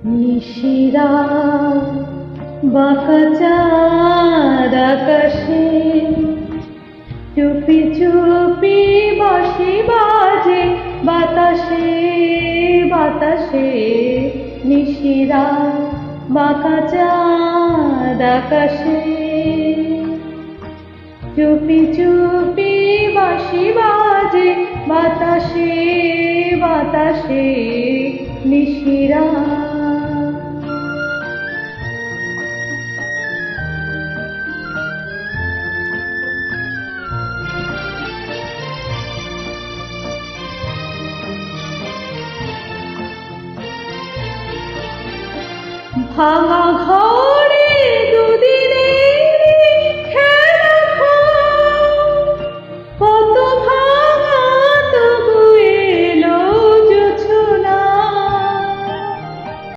নিশিরা বাঁকা চাঁদ আকাশে চুপি চুপি বাঁশি বাজে বাতাসে বাতাসে। নিশিরা বাঁকা চাঁদ আকাশে চুপি চুপি বাঁশি বাজে বাতাসে বাতাসে। নিশিরা ভাঙা ঘরে দুদিনে